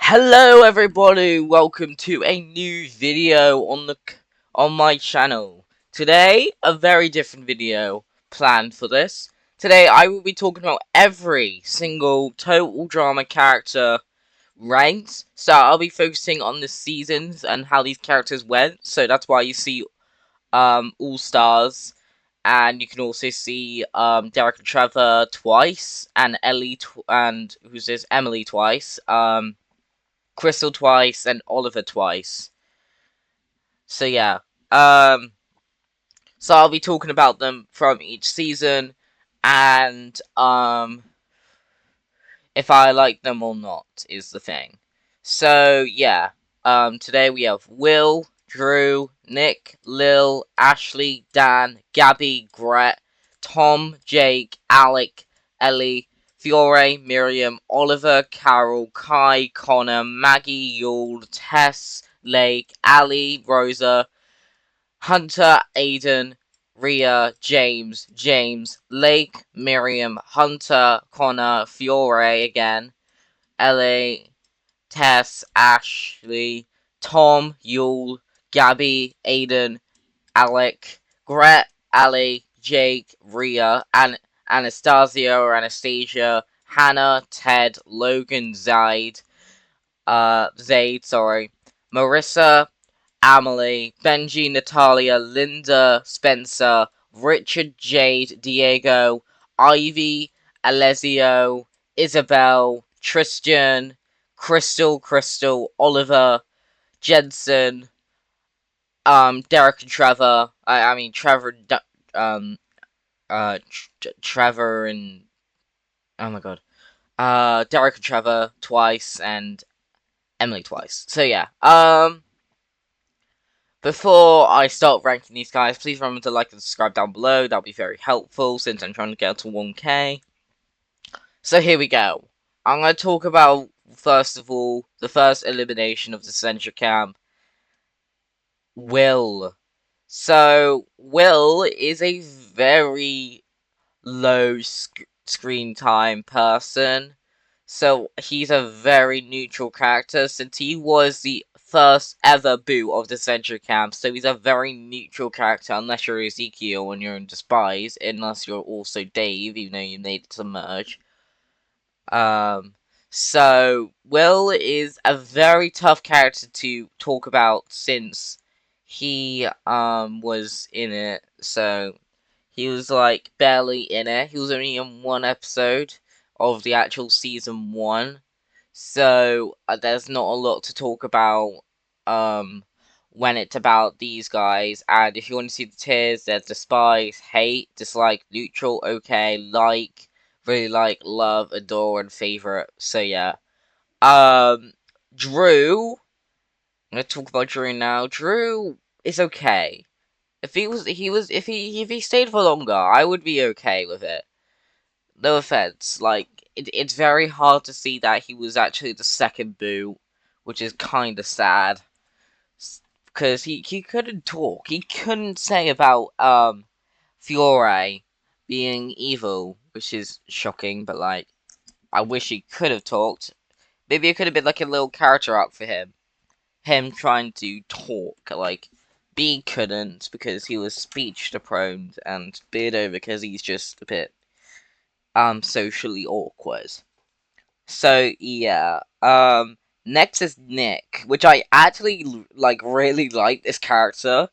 Hello everybody, welcome to a new video on my channel. Today, a very different video planned for this. Today I will be talking about every single Total Drama character ranked. So I'll be focusing on the seasons and how these characters went. So that's why you see All Stars, and you can also see Derek and Trevor twice, and Emily twice. Crystal twice, and Oliver twice. So yeah, um, so I'll be talking about them from each season, and if I like them or not is the thing. So yeah, today we have Will, Drew, Nick, Lil, Ashley, Dan, Gabby, Gret, Tom, Jake, Alec, Ellie, Fiore, Miriam, Oliver, Carol, Kai, Connor, Maggie, Yule, Tess, Lake, Ali, Rosa, Hunter, Aiden, Rhea, James, Lake, Miriam, Hunter, Connor, Fiore again, Ellie, Tess, Ashley, Tom, Yule, Gabby, Aiden, Alec, Gret, Ali, Jake, Rhea, Anastasia, Hannah, Ted, Logan, Zaid, Marissa, Amelie, Benji, Natalia, Linda, Spencer, Richard, Jade, Diego, Ivy, Alessio, Isabel, Tristan, Crystal, Oliver, Jensen, Derek and Trevor. I mean Trevor, Trevor and oh my god, Derek and Trevor twice and Emily twice. So yeah, before I start ranking these guys, please remember to like and subscribe down below. That'll be very helpful since I'm trying to get to 1K. So here we go. I'm going to talk about, first of all, the first elimination of the Disventure camp. Will. So, Will is a very low screen time person. So, he's a very neutral character since he was the first ever boot of the Disventure camp. So, he's a very neutral character unless you're Ezekiel and you're in Despise, unless you're also Dave, even though you made it to merge. Um, so Will is a very tough character to talk about since he was in it. So he was like barely in it. He was only in one episode of the actual season one. So there's not a lot to talk about um when it's about these guys. And if you want to see the tiers, there's despise, hate, dislike, neutral, okay, like, really like, love, adore, and favorite. So yeah. Um Drew, I'm gonna talk about Drew now. Drew is okay. If he stayed for longer, I would be okay with it. No offense, like it's very hard to see that he was actually the second boo, which is kind of sad because he couldn't talk. He couldn't say about Fiore being evil, which is shocking. But like, I wish he could have talked. Maybe it could have been like a little character arc for him trying to talk. Like, B couldn't because he was speech prone, and Beardo because he's just a bit socially awkward. So yeah. Next is Nick, which I actually like really like this character.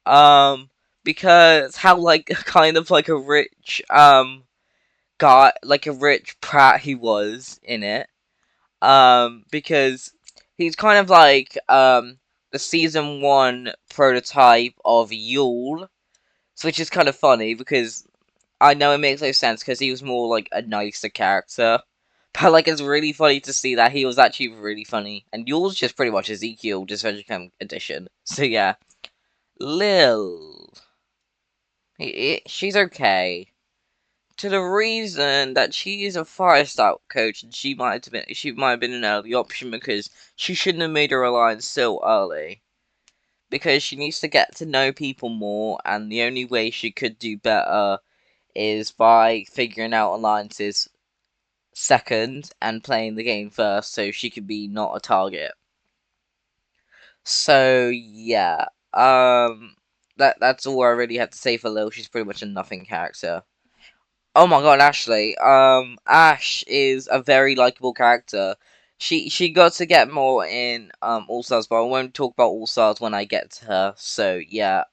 Um because how like kind of like a rich guy, like a rich prat he was in it. Because he's kind of like the season 1 prototype of Yule, so which is kind of funny because I know it makes no sense because he was more like a nicer character. But like it's really funny to see that he was actually really funny. And Yule's just pretty much Ezekiel, just Camp edition. So yeah. Lil. She's okay. To the reason that she is a fire style coach and she might have been an early option because she shouldn't have made her alliance so early. Because she needs to get to know people more, and the only way she could do better is by figuring out alliances second and playing the game first, so she could be not a target. So yeah, that's all I really had to say for Lil. She's pretty much a nothing character. Oh my god, Ashley. Ash is a very likable character. She got to get more in All Stars, but I won't talk about All Stars when I get to her. So yeah,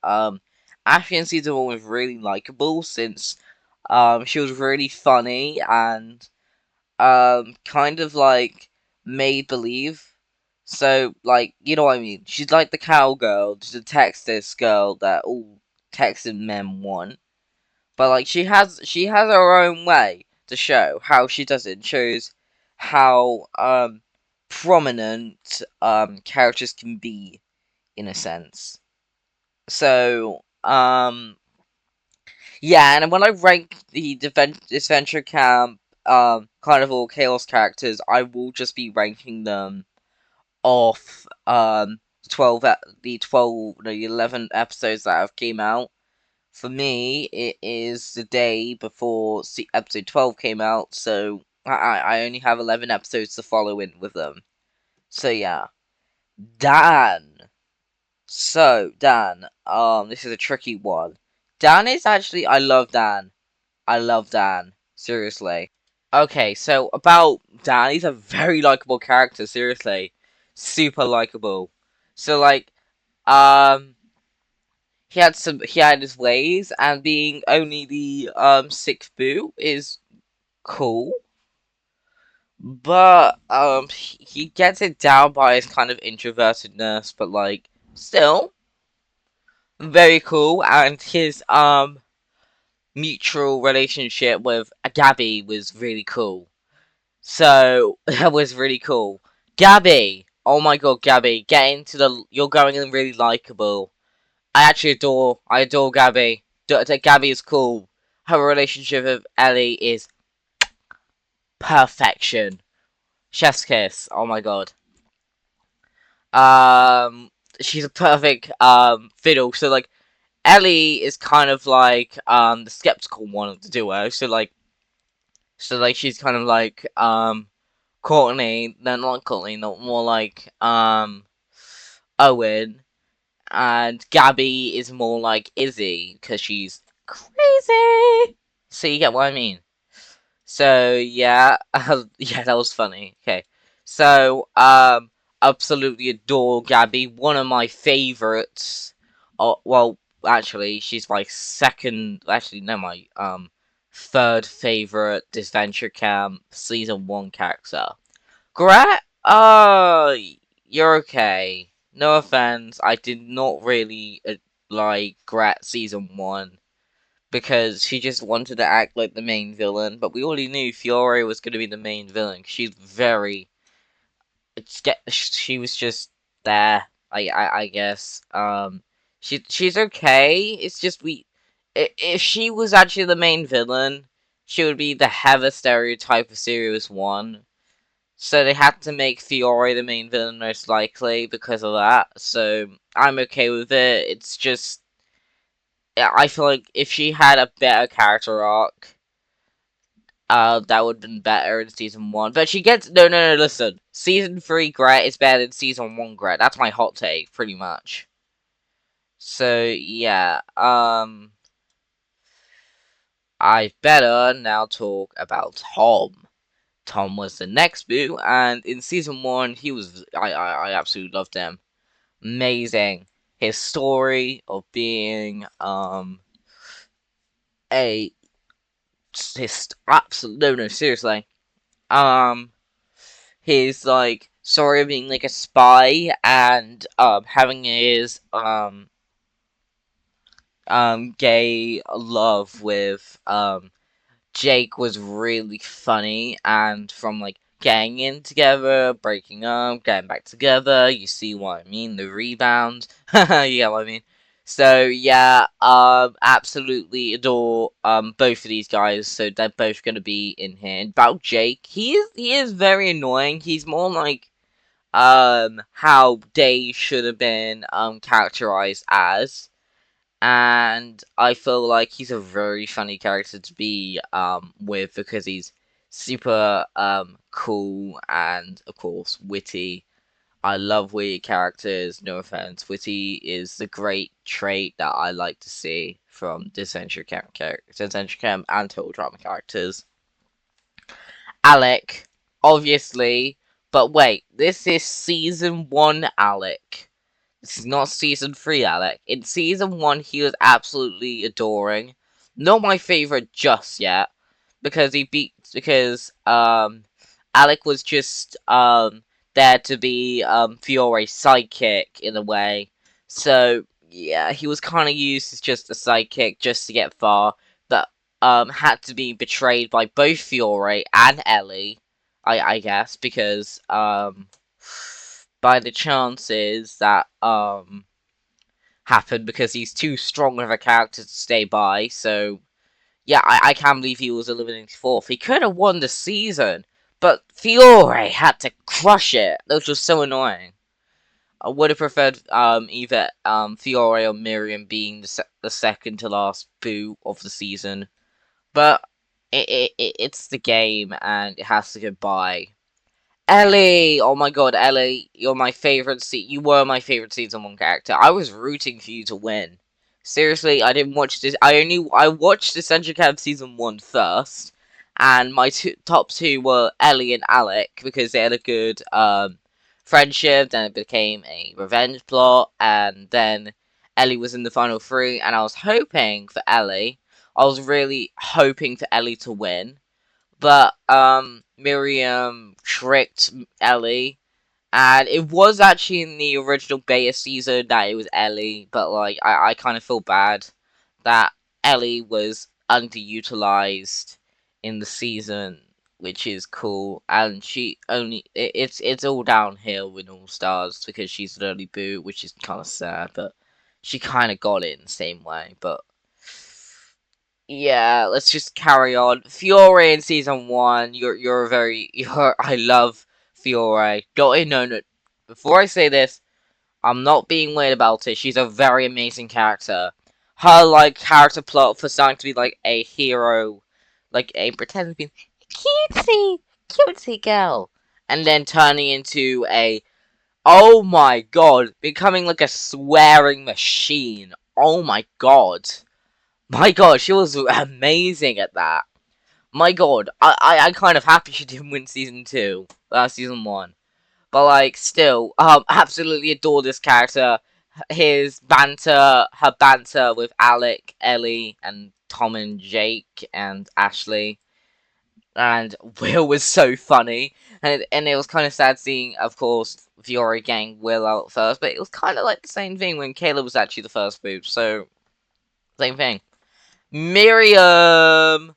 Ash in season 1 was really likable since she was really funny and kind of like made believe. So like you know what I mean. She's like the cowgirl, the Texas girl that all Texan men want. But like she has her own way to show how she does it. Shows how prominent characters can be in a sense. So yeah, and when I rank the Disventure Camp Carnival Chaos characters, I will just be ranking them off 11 episodes that have came out. For me, it is the day before episode 12 came out, so I only have 11 episodes to follow in with them. So yeah. Dan. So, Dan, this is a tricky one. Dan is actually, I love Dan. I love Dan. Seriously. Okay, so about Dan, he's a very likable character, seriously. Super likable. So, like, um, he had his ways, and being only the sixth boo is cool. But he gets it down by his kind of introvertedness, but like still very cool. And his mutual relationship with Gabby was really cool. So that was really cool. Gabby, oh my god, Gabby, get into the. You're going in really likable. I adore Gabby. Gabby is cool. Her relationship with Ellie is perfection. Chef's kiss. Oh my god. Um, she's a perfect fiddle. So like Ellie is kind of like the skeptical one of the duo. So like she's kind of like Courtney. No, not Courtney. Not more like Owen. And Gabby is more like Izzy because she's crazy. So you get what I mean. So yeah, yeah, that was funny. Okay, so absolutely adore Gabby. One of my favorites. Oh well, actually, she's my second. Actually, no, my third favorite Disventure Camp season 1 character. Gret, you're okay. No offense, I did not really like Gret season 1 because she just wanted to act like the main villain, but we already knew Fiore was going to be the main villain. She's very, she was just there. I guess. She's okay. It's just if she was actually the main villain, she would be the Heather stereotype of Sirius One. So they had to make Fiore the main villain most likely because of that. So I'm okay with it. It's just I feel like if she had a better character arc, that would have been better in season 1. But she gets no. Listen, season 3 Gret is better than season 1 Gret. That's my hot take, pretty much. So yeah, I better now talk about Tom. Tom was the next boo, and in season 1, he was I absolutely loved him. Amazing. His story of being a his absolute no seriously his like story of being like a spy and having his gay love with Jake was really funny, and from like getting in together, breaking up, getting back together, you see what I mean, the rebound. You get what I mean. So yeah, absolutely adore both of these guys. So they're both gonna be in here. And about Jake, he is very annoying. He's more like how Day should have been characterized as, and I feel like he's a very funny character to be with because he's super cool and of course witty. I love witty characters. No offense, witty is the great trait that I like to see from Disventure Camp and Total Drama characters. Alec, obviously, but wait, this is season one Alec. This is not season 3 Alec. In season 1, he was absolutely adoring. Not my favorite just yet, because Alec was just there to be Fiore's sidekick in a way. So yeah, he was kind of used as just a sidekick just to get far, but had to be betrayed by both Fiore and Ellie. I guess because by the chances that happened because he's too strong of a character to stay by. So yeah, I can't believe he was eliminated fourth. He could have won the season, but Fiore had to crush it. That was just so annoying. I would have preferred either Fiore or Miriam being the second to last boo of the season, but it's the game and it has to go by. Ellie! Oh my god, Ellie, you were my favorite season 1 character. I was rooting for you to win. Seriously, I didn't watch this. I watched Disventure Camp season 1 first, and my top two were Ellie and Alec, because they had a good, friendship, then it became a revenge plot, and then Ellie was in the final three, and I was hoping for Ellie. I was really hoping for Ellie to win, but Miriam tricked Ellie, and it was actually in the original beta season that it was Ellie, but like I kind of feel bad that Ellie was underutilized in the season, which is cool, and it's all downhill with All Stars because she's an early boot, which is kind of sad, but she kind of got it in the same way, but yeah, let's just carry on. Fiore in season 1, I love Fiore. No. Before I say this, I'm not being weird about it. She's a very amazing character. Her like character plot for starting to be like a hero, like a pretend to be cutesy girl, and then turning into a oh my god, becoming like a swearing machine. Oh my god. My god, she was amazing at that. My god, I kind of happy she didn't win season 2, season 1. But like, still, absolutely adore this character. Her banter with Alec, Ellie, and Tom and Jake and Ashley. And Will was so funny. And it was kind of sad seeing, of course, Fiore getting Will out first. But it was kind of like the same thing when Kayla was actually the first boot. So, same thing. Miriam!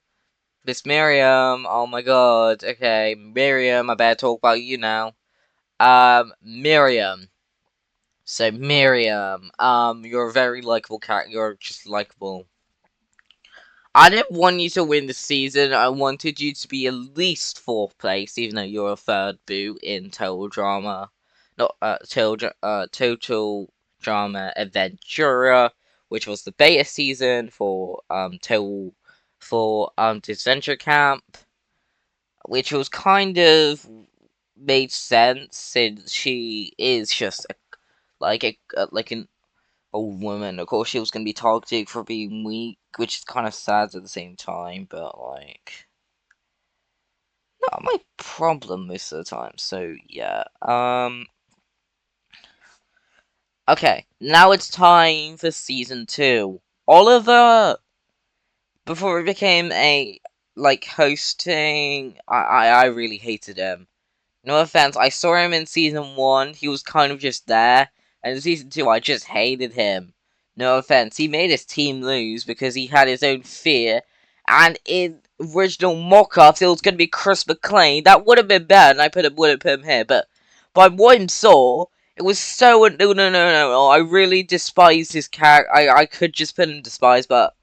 Miss Miriam, oh my god. Okay, Miriam, I better talk about you now. Miriam. So, Miriam, you're a very likable character. You're just likable. I didn't want you to win the season. I wanted you to be at least 4th place, even though you're a 3rd boo in Total Drama. Not, Total Drama Adventura, which was the beta season for, Disventure Camp, which was kind of made sense since she is just like an old woman. Of course, she was gonna be targeted for being weak, which is kind of sad at the same time, but like not my problem most of the time. So yeah. Okay, now it's time for season 2. Oliver. Before he became a like hosting, I really hated him. No offense, I saw him in season 1, he was kind of just there, and in season 2, I just hated him. No offense, he made his team lose because he had his own fear, and in original mock-ups, it was going to be Chris McClain. That would have been bad, and would have put him here, but by what I saw, it was so. No. I really despise his character. I could just put him despise, but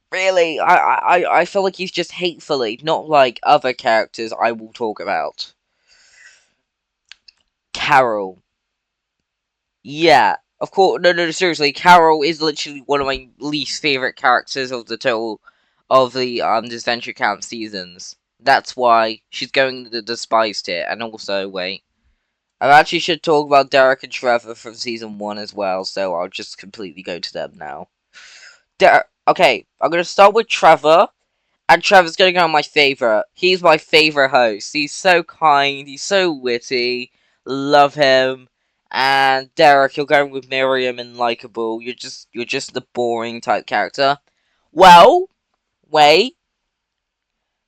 really, I feel like he's just hatefully, not like other characters I will talk about. Carol. Yeah, of course. No, seriously. Carol is literally one of my least favorite characters of the Disventure Camp seasons. That's why she's going to the despised tier. And also, wait, I actually should talk about Derek and Trevor from season 1 as well, so I'll just completely go to them now. Okay, I'm gonna start with Trevor, and Trevor's gonna go on my favorite. He's my favorite host. He's so kind, he's so witty, love him. And Derek, you're going with Miriam and likable. You're just the boring type character. Well, wait.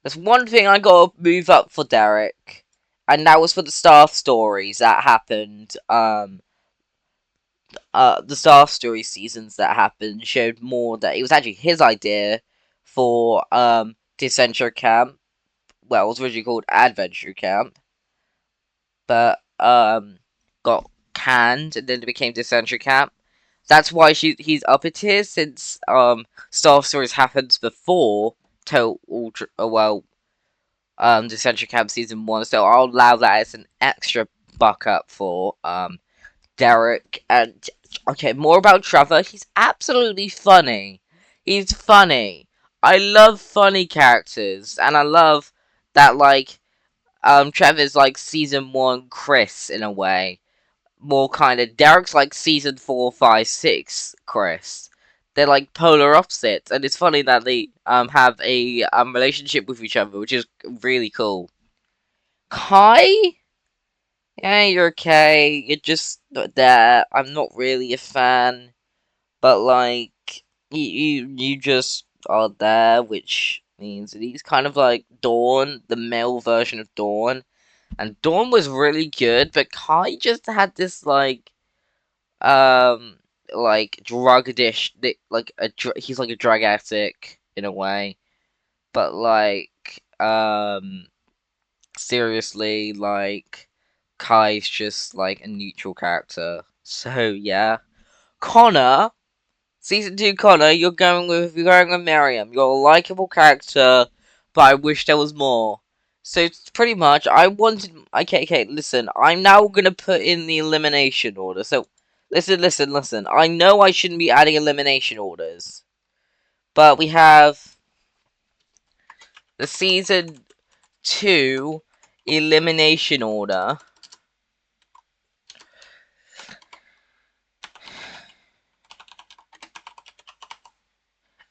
There's one thing I gotta move up for Derek, and that was for the staff stories that happened. The staff story seasons that happened showed more that it was actually his idea for Disventure Camp. Well, it was originally called Adventure Camp, but got canned and then it became Disventure Camp. That's why he's up a tier since staff stories happened before Disventure Camp season 1, so I'll allow that as an extra buck up for Derek. And okay, more about Trevor. He's absolutely funny. He's funny. I love funny characters, and I love that Trevor's like season 1 Chris in a way. More kind of Derek's like season 4, 5, 6 Chris. They're like polar opposites, and it's funny that they have a relationship with each other, which is really cool. Kai? Yeah, you're okay. You're just not there. I'm not really a fan, but you just are there, which means that he's kind of like Dawn, the male version of Dawn, and Dawn was really good, but Kai just had this um drug addiction, he's like a drug addict in a way, but seriously, Kai's just like a neutral character. So yeah, Connor, season 2 Connor, you're going with Miriam. You're a likable character, but I wish there was more. So it's pretty much, I wanted. Okay, listen. I'm now gonna put in the elimination order. So listen. I know I shouldn't be adding elimination orders, but we have the season 2 elimination order.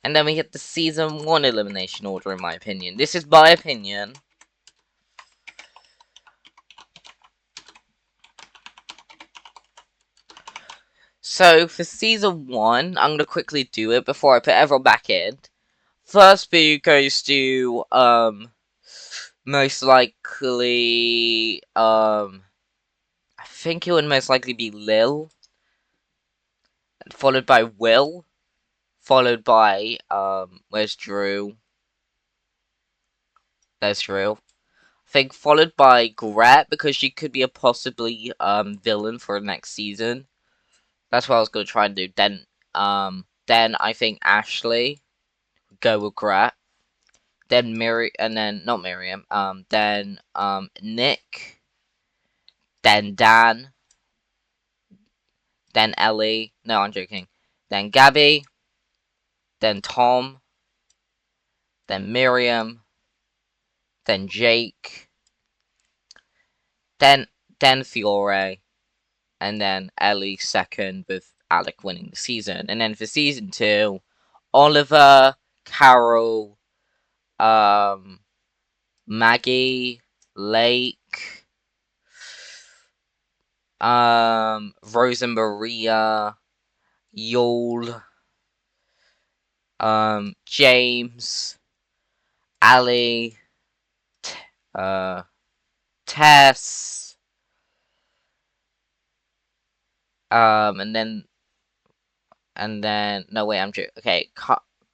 And then we get the season 1 elimination order, in my opinion. This is my opinion. So, for season 1, I'm gonna quickly do it before I put everyone back in. First boot goes to, most likely, I think it would most likely be Lil, followed by Will, followed by, where's Drew? There's Drew. I think followed by Gret, because she could be a possibly, villain for next season. That's what I was gonna try and do. Then I think Ashley, go with Gret. Then and then not Miriam. Then Nick. Then Dan. Then Ellie. No, I'm joking. Then Gabby. Then Tom. Then Miriam. Then Jake. Then Fiore. And then Ellie second, with Alec winning the season. And then for season 2, Oliver, Carol, Maggie, Lake, Rosa Maria, Yule, James, Ali, uh, Tess, no wait, I'm joking. Okay,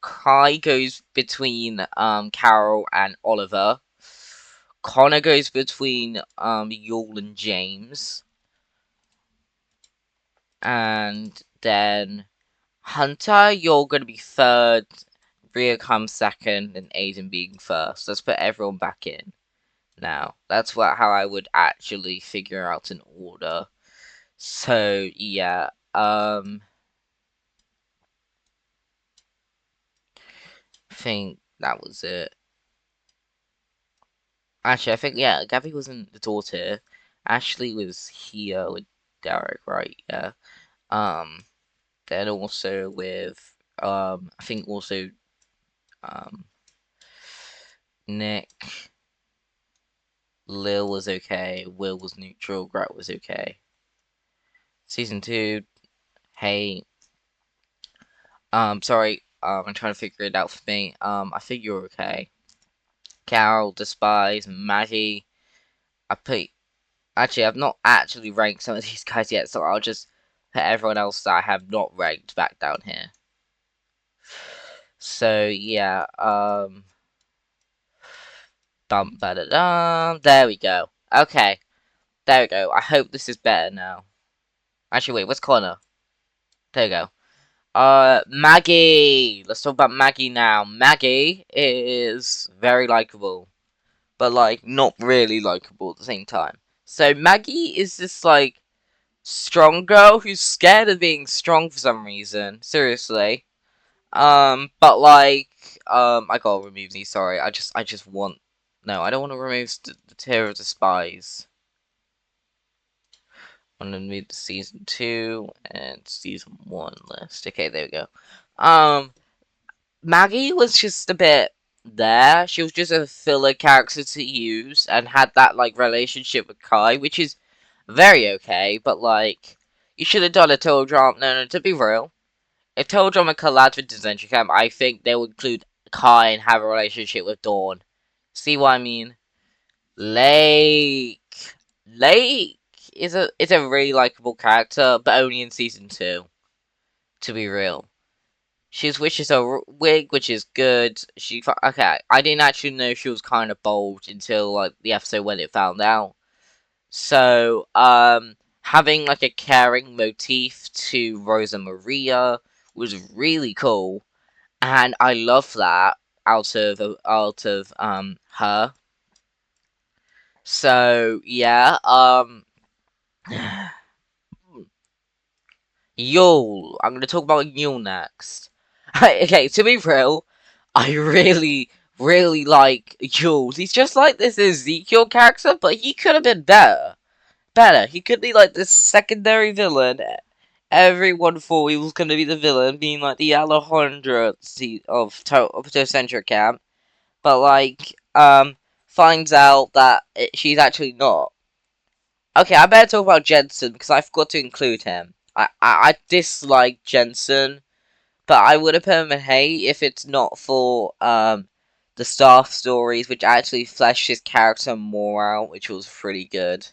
Kai goes between Carol and Oliver. Connor goes between Yule and James. And then Hunter, you're gonna be third. Rhea comes second, and Aiden being first. Let's put everyone back in now. That's how I would actually figure out an order. So yeah, I think that was it. Actually, I think yeah, Gabby wasn't the daughter. Ashley was here with Derek, right? Yeah. Um, then also with I think also um Nick, Lil was okay, Will was neutral, Grat was okay. Season two, hey, sorry, I'm trying to figure it out for me. I think you're okay. Carol, Despise, Maggie. I put actually I've not actually ranked some of these guys yet, so I'll just put everyone else that I have not ranked back down here. So yeah, dum ba da dum. There we go. Okay, there we go. I hope this is better now. Actually, wait, what's Connor? There you go. Maggie. Let's talk about Maggie now. Maggie is very likable, but like not really likable at the same time. So Maggie is this like strong girl who's scared of being strong for some reason. Seriously. But like, I gotta remove these. Sorry, I just want. No, I don't want to remove the tier of the spies. I want to remove the season 2 and season 1 list. Okay, there we go. Um, Maggie was just a bit there. She was just a filler character to use and had that like relationship with Kai, which is very okay. But like, you should have done a total drama. No, no, to be real. If Total Drama collabed with Disventure Camp, I think they would include Kai and have a relationship with Dawn. See what I mean? Lake. Lake is a really likable character, but only in season 2. To be real, she switches her wig, which is good. Okay. I didn't actually know she was kind of bold until like the episode when it found out. So having like a caring motif to Rosa Maria was really cool. And I love that out of her. So yeah, Yule. I'm gonna talk about Yule next. Okay, to be real, I really like Yule. He's just like this Ezekiel character, but he could have been better. Better. He could be like this secondary villain. Everyone thought he was gonna be the villain, being like the Alejandro of Centric Camp. But like finds out that she's actually not. Okay, I better talk about Jensen because I forgot to include him. I dislike Jensen, but I would have put him in hate if it's not for the staff stories, which actually fleshed his character more out, which was pretty good.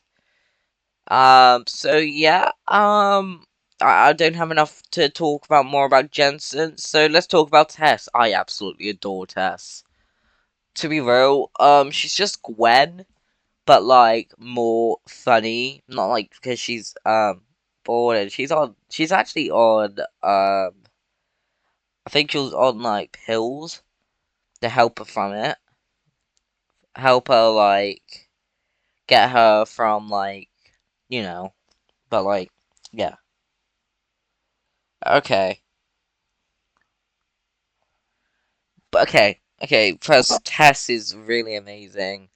So yeah, I don't have enough to talk about more about Jensen, so let's talk about Tess. I absolutely adore Tess. To be real, she's just Gwen, but like more funny. Not like because she's bored. And She's actually on. I think she was on like pills to help her from it. Help her like get her from like you know. But like yeah. Okay. But okay. First, Tess is really amazing.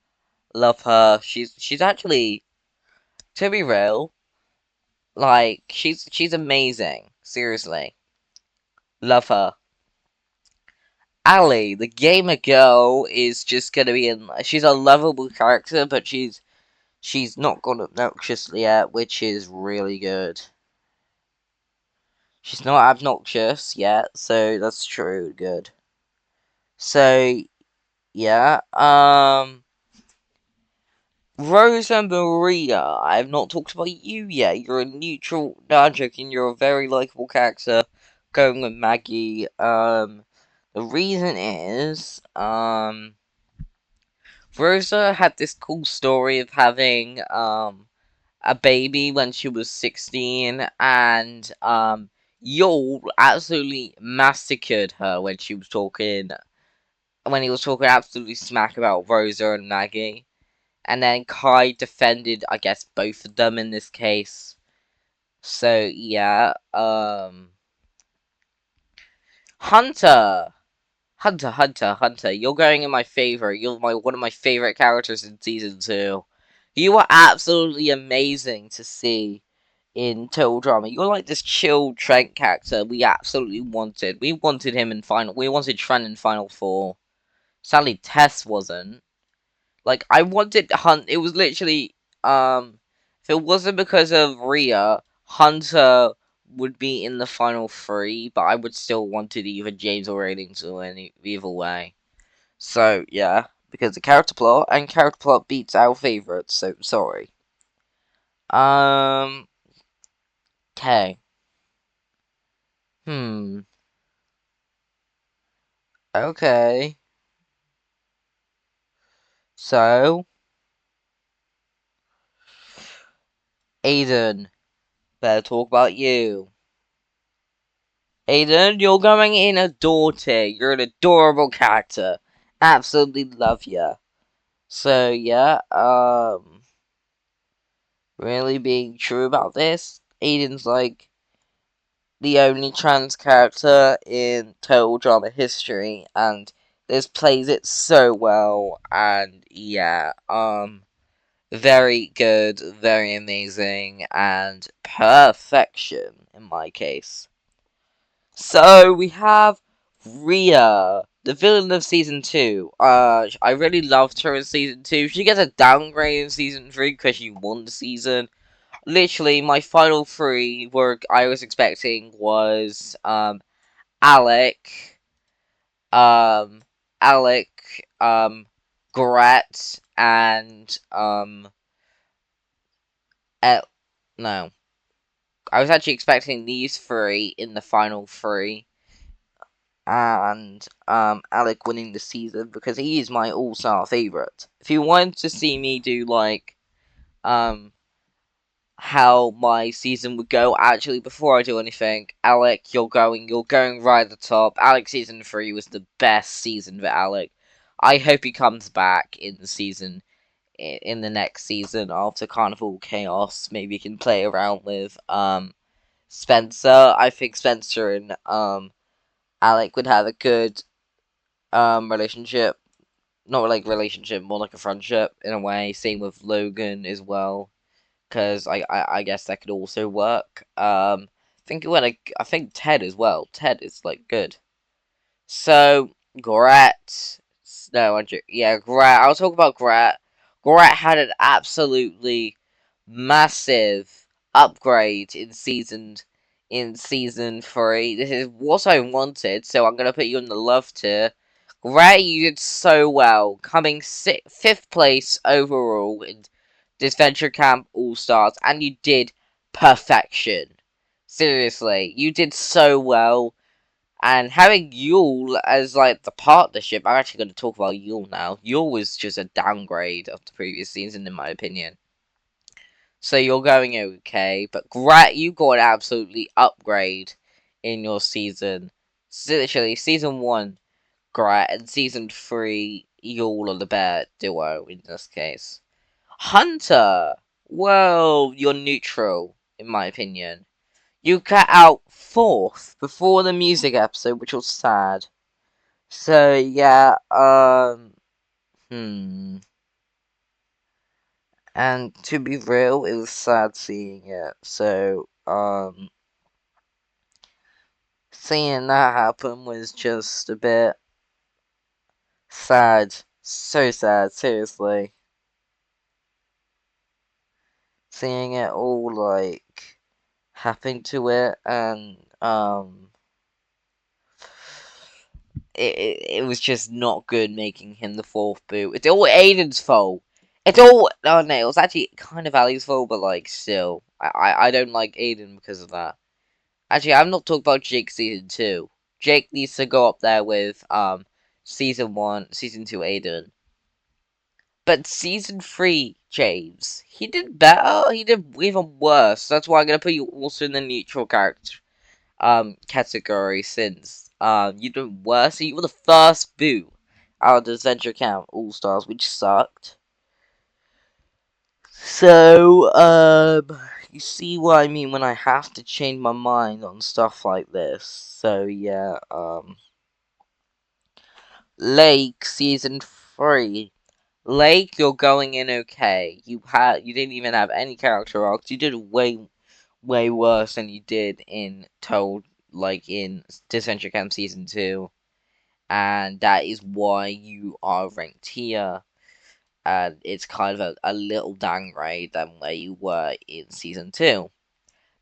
Love her. She's actually, to be real, like she's amazing. Seriously, love her. Ali, the gamer girl, is just gonna be in. She's a lovable character, but she's not gone obnoxious yet, which is really good. She's not obnoxious yet, so that's true. Good. So yeah, Rosa Maria, I have not talked about you yet. You're a neutral. No, I'm joking. You're a very likable character. Going with Maggie. The reason is, Rosa had this cool story of having, a baby when she was 16, and, Yul absolutely massacred her when he was talking absolutely smack about Rosa and Maggie. And then Kai defended, I guess, both of them in this case. So yeah, Hunter. Hunter, you're going in my favor. You're one of my favorite characters in season 2. You are absolutely amazing to see in Total Drama. You're like this chill Trent character we absolutely wanted. We wanted him in final. We wanted Trent in Final Four. Sadly, Tess wasn't. Like I wanted Hunt. It was literally if it wasn't because of Rhea, Hunter would be in the final three, but I would still wanted either James or Rating to win either way. So yeah, because the character plot and character plot beats our favorites. So sorry. Um. Okay. Hmm. Okay. So Aiden, better talk about you. Aiden, you're going in Adore tier. You're an adorable character. Absolutely love ya. So yeah, really being true about this, Aiden's like the only trans character in total drama history, and this plays it so well. And yeah, very good, very amazing, and perfection in my case. So we have Rhea, the villain of season 2. I really loved her in season 2. She gets a downgrade in season 3 because she won the season. Literally, my final three were I was expecting was Alec, um Alec, Gret, and El- no. I was actually expecting these three in the final three, and Alec winning the season because he is my all-star favorite. If you wanted to see me do like um how my season would go, actually before I do anything, Alec, you're going right at the top. Alec season 3 was the best season for Alec. I hope he comes back in the season in the next season after Carnival Chaos. Maybe he can play around with Spencer. I think Spencer and Alec would have a good relationship. Not like relationship, more like a friendship in a way. Same with Logan as well, because I guess that could also work. I think Ted as well. Ted is like good. So Grat, no, yeah, Grat. I'll talk about Grat. Grat had an absolutely massive upgrade in season 3. This is what I wanted, so I'm gonna put you in the love tier. Grat, you did so well, coming fifth place overall in Disventure Camp All Stars, and you did perfection. Seriously, you did so well. And having Yule as like the partnership, I'm actually going to talk about Yule now. Yule was just a downgrade of the previous season, in my opinion. So you're going okay, but you got an absolutely upgrade in your season. Literally, season 1, Grat, and season 3, Yule are the better duo in this case. Hunter! Well, you're neutral, in my opinion. You got out 4th before the music episode, which was sad. So yeah, and to be real, it was sad seeing it. So seeing that happen was just a bit sad. So sad, seriously. Seeing it all like happen to it, and it was just not good making him the 4th boot. It's all Aiden's fault. It's all oh no, it was actually kind of Ali's fault, but like still, I don't like Aiden because of that. Actually, I'm not talking about Jake season 2. Jake needs to go up there with season 1, season 2 Aiden. But season 3 James, he did better. He did even worse. That's why I'm gonna put you also in the neutral character category, since you did worse. You were the first boot out of the Disventure Camp All Stars, which sucked. So you see what I mean when I have to change my mind on stuff like this. So yeah, Lake season 3. Lake, you're going in okay. You didn't even have any character arcs. You did way worse than you did in in Disventure Camp season 2, and that is why you are ranked here. And it's kind of a little downgrade than where you were in season 2.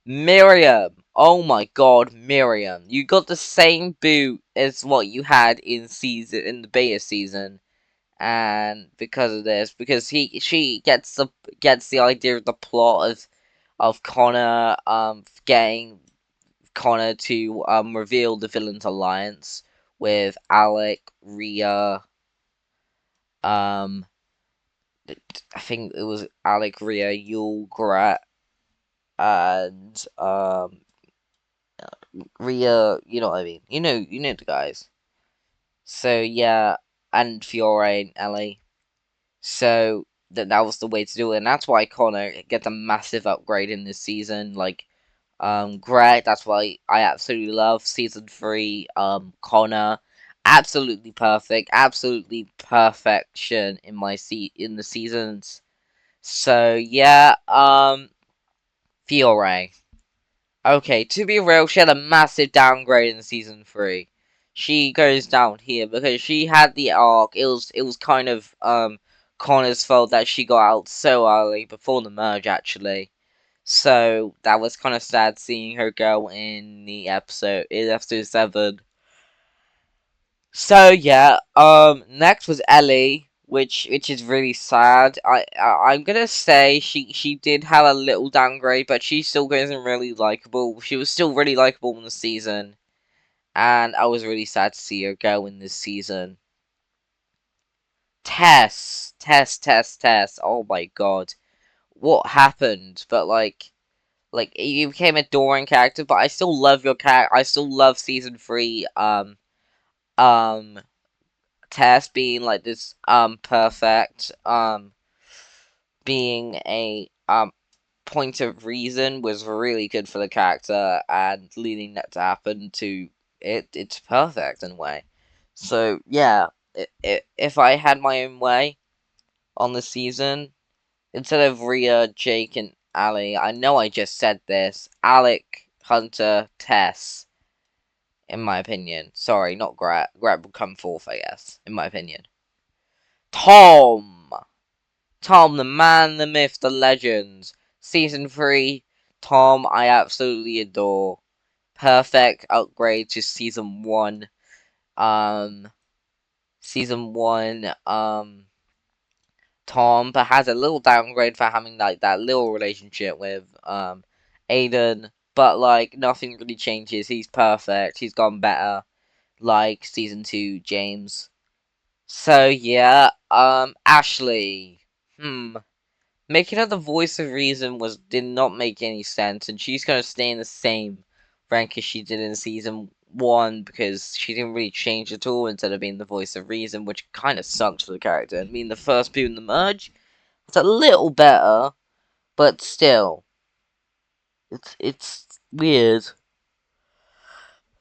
Miriam! Oh my god, Miriam. You got the same boot as what you had in the beta season. And because of this, because she gets the idea of the plot of Connor getting Connor to reveal the villain's alliance with Alec, Rhea, um I think it was Alec, Rhea, Yul, Grat, and Rhea, you know what I mean. You know the guys. So yeah, and Fiore and Ellie. So that was the way to do it, and that's why Connor gets a massive upgrade in this season. Great. That's why I absolutely love season 3. Connor, absolutely perfect, absolutely perfection in the seasons. So yeah, Fiore. Okay, to be real, she had a massive downgrade in season 3. She goes down here because she had the arc. It was kind of Connor's fault that she got out so early before the merge actually. So that was kind of sad seeing her go in episode 7. So yeah, next was Ellie, which is really sad. I'm gonna say she did have a little downgrade, but she still isn't really likable. She was still really likable in the season, and I was really sad to see her go in this season. Tess. Oh my god, what happened? But you became a adoring character, but I still love your character. I still love season 3. Um, Tess being like this perfect being a point of reason was really good for the character, and leading that to happen to it's perfect in a way. So yeah, if I had my own way on the season, instead of Rhea, Jake, and Ali, I know I just said this, Alec, Hunter, Tess, in my opinion. Sorry, not Grat. Grat would come fourth, I guess, in my opinion. Tom! Tom, the man, the myth, the legend. Season 3, Tom, I absolutely adore. Perfect upgrade to season 1. Um, season 1, Tom, but has a little downgrade for having like that little relationship with Aiden, but like nothing really changes. He's perfect. He's gone better. Like season 2, James. So yeah, Ashley. Making her the voice of reason did not make any sense, and she's gonna stay in the same rank as she did in season 1 because she didn't really change at all instead of being the voice of reason, which kind of sucks for the character. I mean, the first boot in the merge was a little better, but still, it's weird.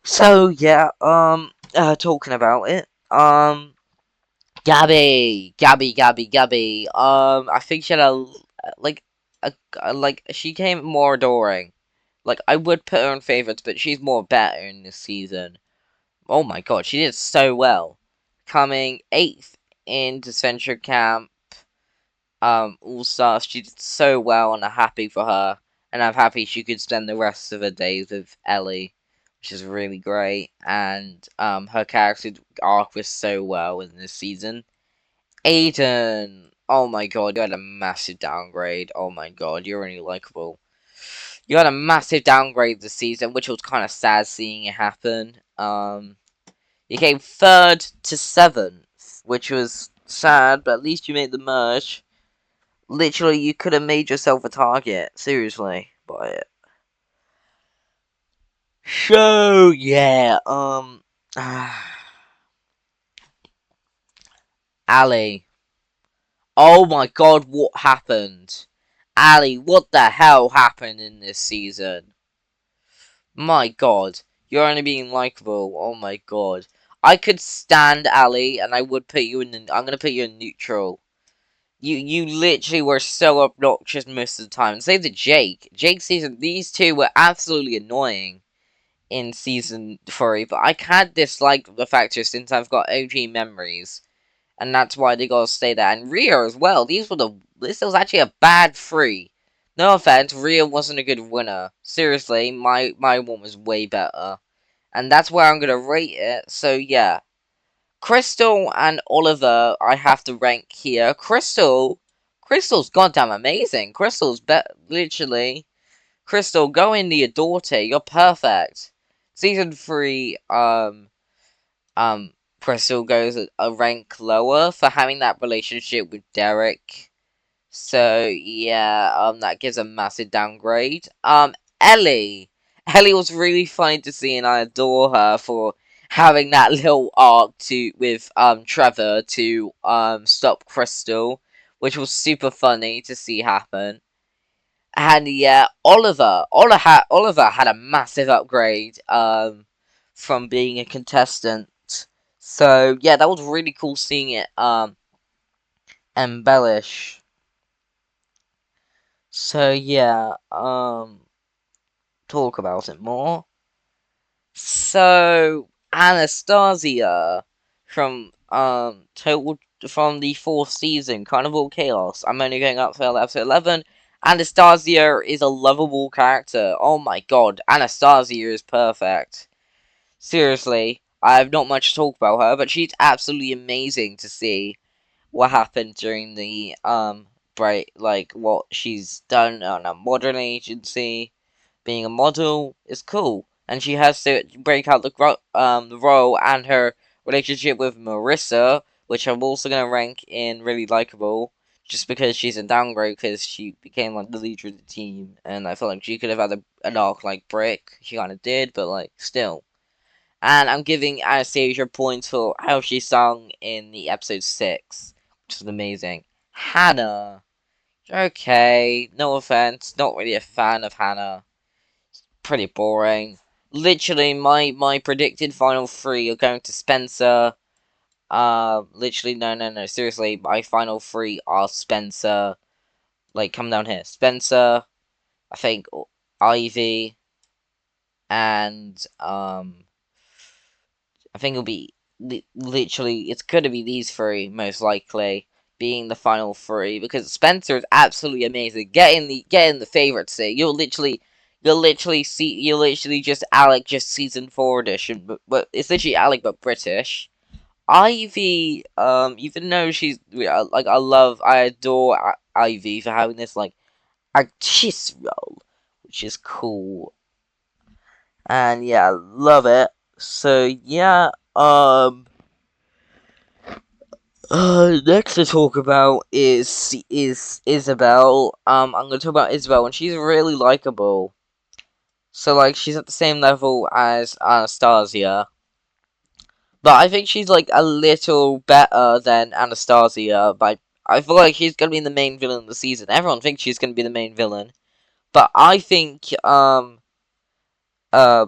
So yeah, talking about it, Gabby. I think she had like she came more adoring. Like I would put her in favorites, but she's more better in this season. Oh my god, she did so well, coming 8th in Disventure Camp. All Stars. She did so well, and I'm happy for her. And I'm happy she could spend the rest of her days with Ellie, which is really great. And her character arc was so well in this season. Aiden! Oh my god, you had a massive downgrade. Oh my god, you're only likable. You had a massive downgrade this season, which was kind of sad seeing it happen. You came 3rd to 7th, which was sad, but at least you made the merge. Literally, you could have made yourself a target, seriously, by it. So, yeah, Ali. Oh my god, what happened? Ali, what the hell happened in this season? My god, you're only being likable. Oh my god. I could stand Ali, and I would put you in. I'm gonna put you in neutral. You literally were so obnoxious most of the time. Save the Jake. Jake season. These two were absolutely annoying in season 3, but I can't dislike the factor since I've got OG memories, and that's why they gotta stay there. And Rhea as well. This was actually a bad 3. No offense, Rhea wasn't a good winner. Seriously, my one was way better, and that's where I'm gonna rate it. So yeah, Crystal and Oliver, I have to rank here. Crystal's goddamn amazing. Literally. Crystal, go in the Adorte. You're perfect. Season 3, Crystal goes a rank lower for having that relationship with Derek. So yeah, that gives a massive downgrade. Ellie. Ellie was really funny to see, and I adore her for having that little arc with Trevor to stop Crystal, which was super funny to see happen. And yeah, Oliver had a massive upgrade from being a contestant. So yeah, that was really cool seeing it embellish. So yeah, talk about it more. So Anastasia from total from the 4th season, Carnival Chaos. I'm only going up to episode 11. Anastasia is a lovable character. Oh my god, Anastasia is perfect. Seriously, I have not much to talk about her, but she's absolutely amazing to see what happened during the break, like what she's done on a modeling agency. Being a model is cool, and she has to break out the role and her relationship with Marissa, which I'm also gonna rank in really likable, just because she's a downgrade because she became like the leader of the team, and I feel like she could have had an arc like Brick. She kind of did, but like still. And I'm giving Anastasia points for how she sung in the episode 6, which is amazing. Hannah. Okay, no offense, not really a fan of Hannah. Pretty boring. Literally, my predicted final 3 are going to Spencer. Literally, no, seriously, my final 3 are Spencer. Like, come down here. Spencer, I think, Ivy, and, I think it'll be literally. It's gonna be these 3 most likely being the final 3 because Spencer is absolutely amazing. Get in the favorite seat. You'll literally just Alec just season 4 edition, but it's literally Alec but British. Ivy, even though like I adore Ivy for having this like artist role, which is cool. And yeah, I love it. So yeah, next to talk about is Isabel. I'm gonna talk about Isabel, and she's really likable. So like, she's at the same level as Anastasia, but I think she's like a little better than Anastasia. But I feel like she's gonna be the main villain of the season. Everyone thinks she's gonna be the main villain, but I think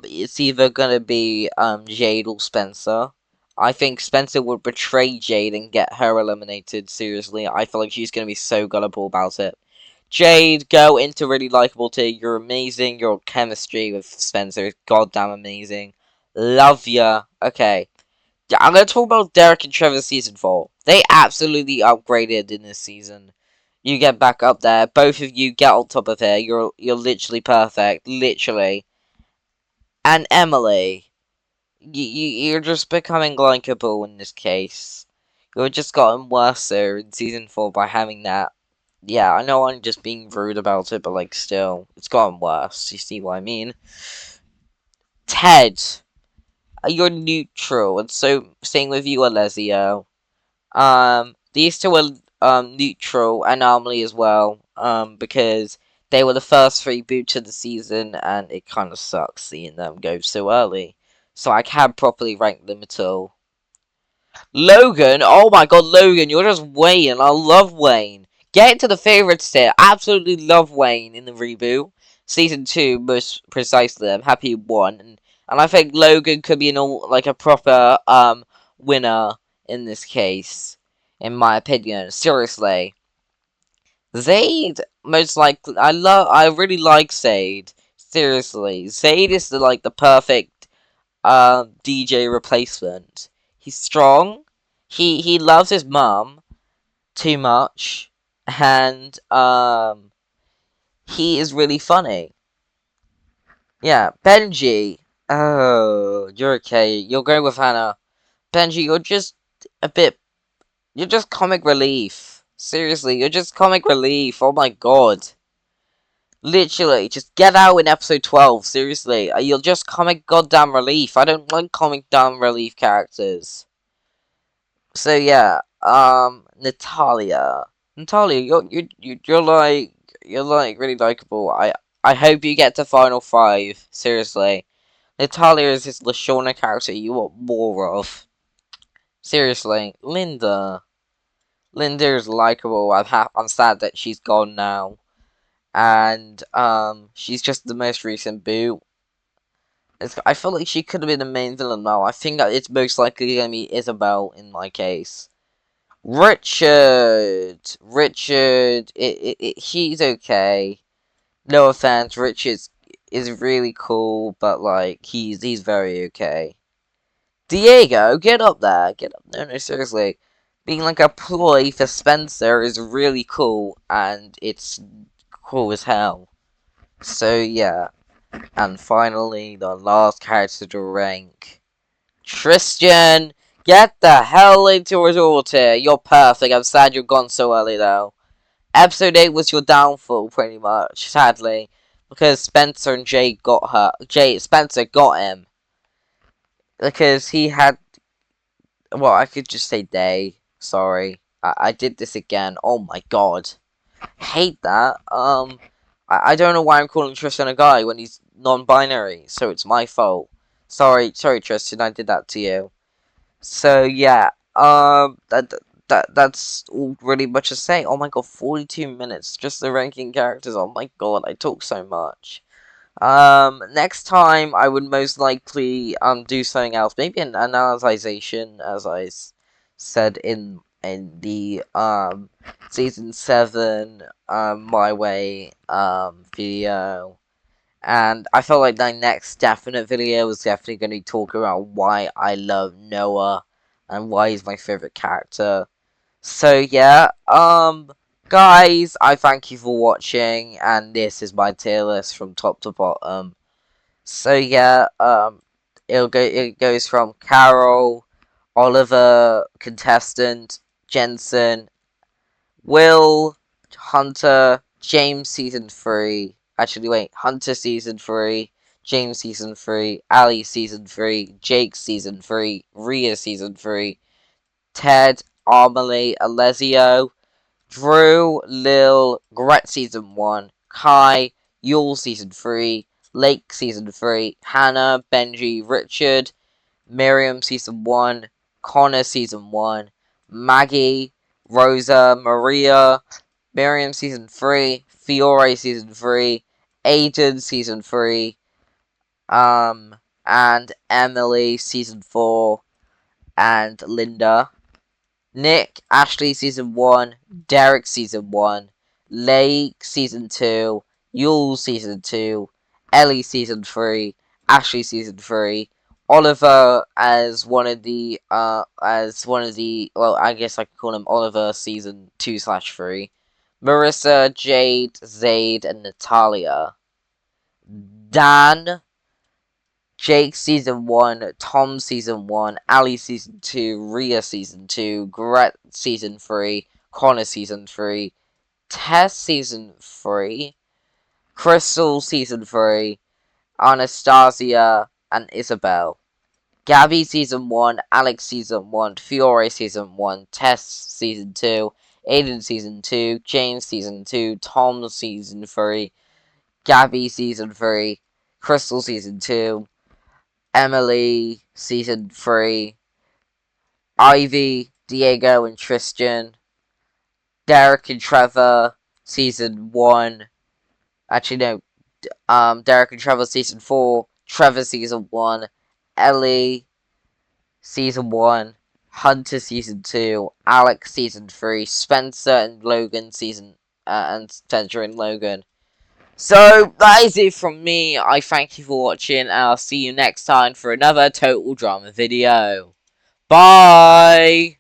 it's either gonna be Jade or Spencer. I think Spencer would betray Jade and get her eliminated. Seriously, I feel like she's gonna be so gullible about it. Jade, go into really likable too. You're amazing. Your chemistry with Spencer is goddamn amazing. Love ya. Okay, I'm gonna talk about Derek and Trevor season 4. They absolutely upgraded in this season. You get back up there. Both of you get on top of here. You're literally perfect. Literally. And Emily, you're just becoming likable in this case. You've just gotten worse there in season 4 by having that. Yeah, I know I'm just being rude about it, but like still, it's gotten worse. You see what I mean? Ted, you're neutral, and so same with you, Alessio. These two are neutral anomaly as well. Because they were the first 3 boots of the season, and it kind of sucks seeing them go so early. So I can't properly rank them at all. Logan, oh my god, Logan, you're just Wayne. I love Wayne. Get into the favorites tier. Absolutely love Wayne in the reboot. Season 2, most precisely. I'm happy you won. and I think Logan could be like a proper winner in this case, in my opinion. Seriously, Zayd most likely. I really like Zayd. Seriously, Zayd is the perfect DJ replacement. He's strong. He loves his mum too much, and he is really funny. Yeah, Benji. Oh, you're okay. You're going with Hannah. Benji, you're just a bit. You're just comic relief. Seriously, you're just comic relief. Oh my god. Literally, just get out in episode 12. Seriously, you're just comic goddamn relief. I don't like comic damn relief characters. So yeah, Natalia. Natalia, you're like really likable. I hope you get to final five. Seriously. Natalia is this Lashona character you want more of. Seriously, Linda. Linda is likable. I'm sad that she's gone now, and she's just the most recent boot. I feel like she could have been the main villain now. I think that it's most likely gonna be Isabel in my case. Richard, he's okay. No offense, Richard is really cool, but like he's very okay. Diego, get up there. Get up. No, no, seriously. Being like a ploy for Spencer is really cool, and it's cool as hell. So, yeah. And finally, the last character to rank. Tristan! Get the hell into his altar. You're perfect. I'm sad you're gone so early, though. Episode 8 was your downfall, pretty much, sadly. Because Spencer and Jay got her. Spencer got him. Because he had. Well, I could just say they. Sorry. I did this again. Oh my god. Hate that. I don't know why I'm calling Tristan a guy when he's non-binary, so it's my fault. Sorry, Tristan, I did that to you. So yeah, that's all really much to say. Oh my god, 42 minutes just the ranking characters. Oh my god, I talk so much. Next time I would most likely do something else, maybe an analyzation, as said in the season 7 my way video. And I felt like my next definite video was definitely going to talk about why I love Noah and why he's my favorite character. So yeah, guys, I thank you for watching, and this is my tier list from top to bottom. So yeah, it goes from Carol, Oliver, contestant, Jensen, Will, Hunter, James season 3. Actually, wait, Hunter season 3, James season 3, Ali season 3, Jake season 3, Rhea season 3, Ted, Amelie, Alessio, Drew, Lil, Gret season 1, Kai, Yule season 3, Lake season 3, Hannah, Benji, Richard, Miriam season 1, Connor season 1, Maggie, Rosa, Maria, Miriam season 3, Fiore season 3, Aiden season 3, and Emily season 4, and Linda. Nick, Ashley season 1, Derek season 1, Lake season 2, Yule season 2, Ellie season 3, Ashley season 3, Oliver well, I guess I could call him Oliver season 2/3, Marissa, Jade, Zayd, and Natalia. Dan, Jake season 1, Tom season 1, Ali season 2, Rhea season 2, Gret season 3, Connor season 3, Tess season 3, Crystal season 3, Anastasia, and Isabel. Gabby season 1, Alex season 1, Fiore season 1, Tess season 2, Aiden season 2, James season 2, Tom season 3, Gabby season 3, Crystal season 2, Emily season 3, Ivy, Diego, and Tristan, Derek and Trevor season 1. Actually, no. Derek and Trevor season 4, Trevor Season 1, Ellie Season 1, Hunter Season 2, Alex Season 3, Spencer and Logan and Spencer and Logan. So, that is it from me. I thank you for watching, and I'll see you next time for another Total Drama video. Bye!